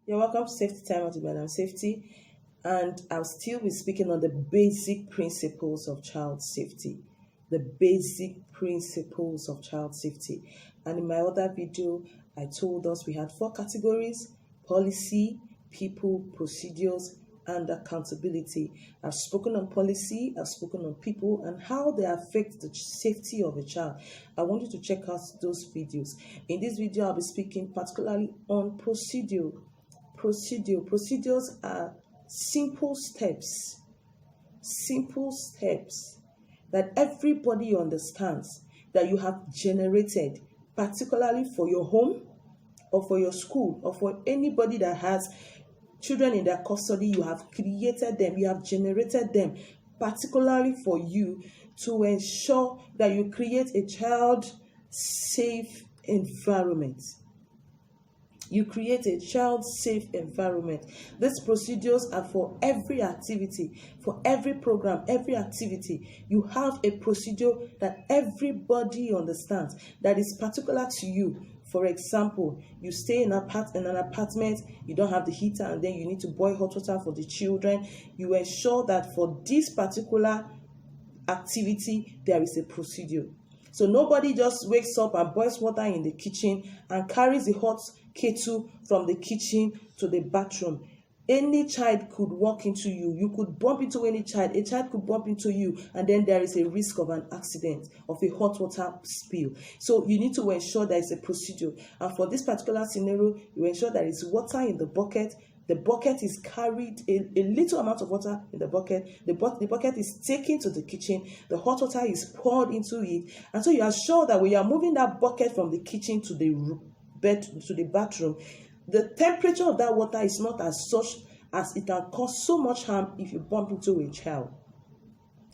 You're welcome to Safety Time with Madam Safety, and I'll still be speaking on the basic principles of child safety. The basic principles of child safety. And in my other video, I told us we had 4 categories: policy, people, procedures, and accountability. I've spoken on policy, I've spoken on people, and how they affect the safety of a child. I want you to check out those videos. In this video, I'll be speaking particularly on procedure. Procedures are simple steps that everybody understands that you have generated, particularly for your home or for your school or for anybody that has children in their custody. You have created them, you have generated them, particularly for you, to ensure that you create a child safe environment. You create a child-safe environment. These procedures are for every activity, for every program, every activity. You have a procedure that everybody understands, that is particular to you. For example, you stay in an apartment, you don't have the heater, and then you need to boil hot water for the children. You ensure that for this particular activity, there is a procedure. So nobody just wakes up and boils water in the kitchen and carries the hot kettle from the kitchen to the bathroom. Any child could walk into you. You could bump into any child. A child could bump into you, and then there is a risk of an accident, of a hot water spill. So you need to ensure there is a procedure. And for this particular scenario, you ensure there is water in the bucket. The bucket is carried, a little amount of water in the bucket. The bucket is taken to the kitchen. The hot water is poured into it. And so you are sure that when you are moving that bucket from the kitchen to the bathroom, the temperature of that water is not as such as it can cause so much harm if you bump into a child.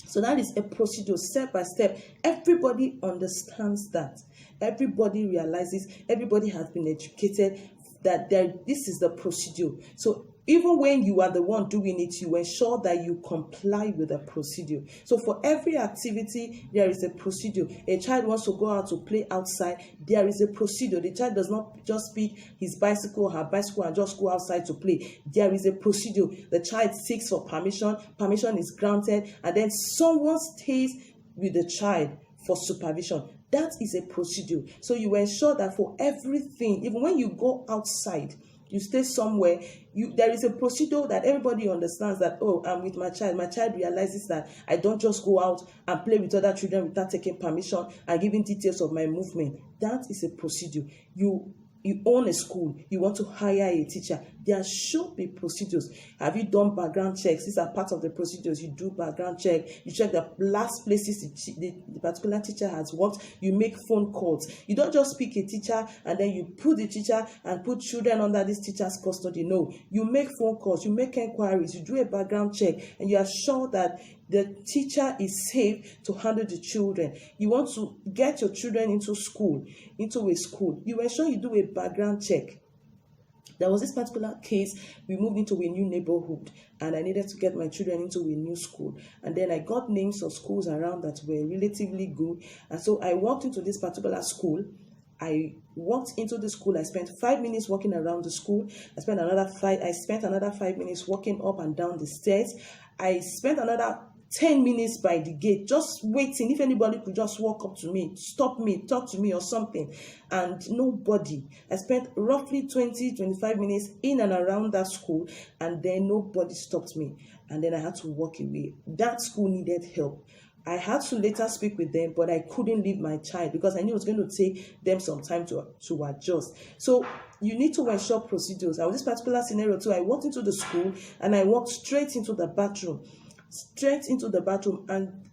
So that is a procedure, step by step. Everybody understands that. Everybody realizes, everybody has been educated that this is the procedure. So even when you are the one doing it, you ensure that you comply with the procedure. So for every activity, there is a procedure. A child wants to go out to play outside, there is a procedure. The child does not just pick his bicycle or her bicycle and just go outside to play. There is a procedure. The child seeks for permission is granted, and then someone stays with the child for supervision. That is a procedure. So you ensure that for everything, even when you go outside, you stay somewhere, there is a procedure that everybody understands that, oh, I'm with my child. My child realizes that I don't just go out and play with other children without taking permission and giving details of my movement. That is a procedure. You own a school, you want to hire a teacher, there should be procedures. Have you done background checks? These are part of the procedures. You do background check, you check the last places the particular teacher has worked, you make phone calls. You don't just pick a teacher and then you put the teacher and put children under this teacher's custody. No, you make phone calls, you make inquiries, you do a background check, and you are sure that the teacher is safe to handle the children. You want to get your children into a school. You ensure you do a background check. There was this particular case. We moved into a new neighborhood and I needed to get my children into a new school. And then I got names of schools around that were relatively good. And so I walked into this particular school. I walked into the school. I spent 5 minutes walking around the school. I spent another 5 minutes walking up and down the stairs. I spent another 10 minutes by the gate, just waiting if anybody could just walk up to me, stop me, talk to me or something. And nobody. I spent roughly 20-25 minutes in and around that school, and then nobody stopped me. And then I had to walk away. That school needed help. I had to later speak with them, but I couldn't leave my child because I knew it was going to take them some time to adjust. So you need to ensure procedures. I was this particular scenario too. I walked into the school and I walked straight into the bathroom.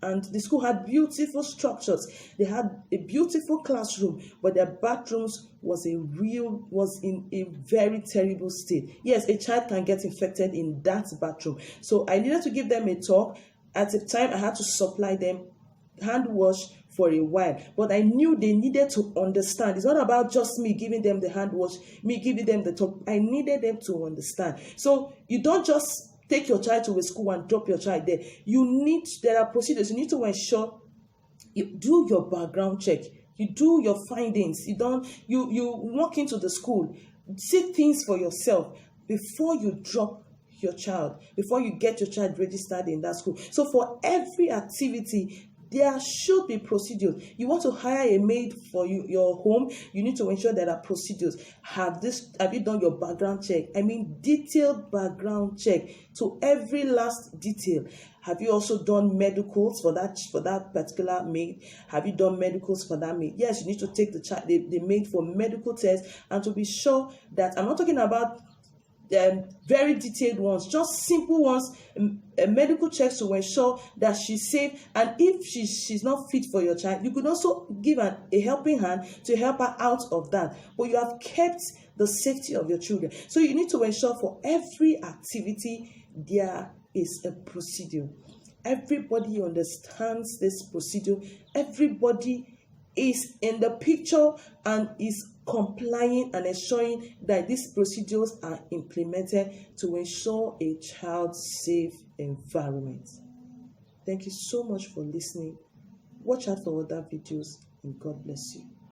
And the school had beautiful structures. They had a beautiful classroom, but their bathrooms was in a very terrible state. Yes, a child can get infected in that bathroom. So I needed to give them a talk. At the time, I had to supply them hand wash for a while, but I knew they needed to understand. It's not about just me giving them the hand wash, me giving them the talk. I needed them to understand. So you don't just take your child to a school and drop your child there. There are procedures. You need to ensure you do your background check. You do your findings. You walk into the school, see things for yourself. before you drop your child, before you get your child registered in that school. So for every activity, there should be procedures. You want to hire a maid for your home, you need to ensure there are procedures. Have you done your background check? I mean, detailed background check to every last detail. Have you also done medicals for that particular maid? Have you done medicals for that maid? Yes, you need to take the maid for medical tests, and to be sure that, I'm not talking about very detailed ones, just simple ones, medical checks to ensure that she's safe. And if she's not fit for your child, you could also give a helping hand to help her out of that. But you have kept the safety of your children. So you need to ensure for every activity there is a procedure. Everybody understands this procedure. Everybody is in the picture and is complying and ensuring that these procedures are implemented to ensure a child-safe environment. Thank you so much for listening. Watch out for other videos, and God bless you.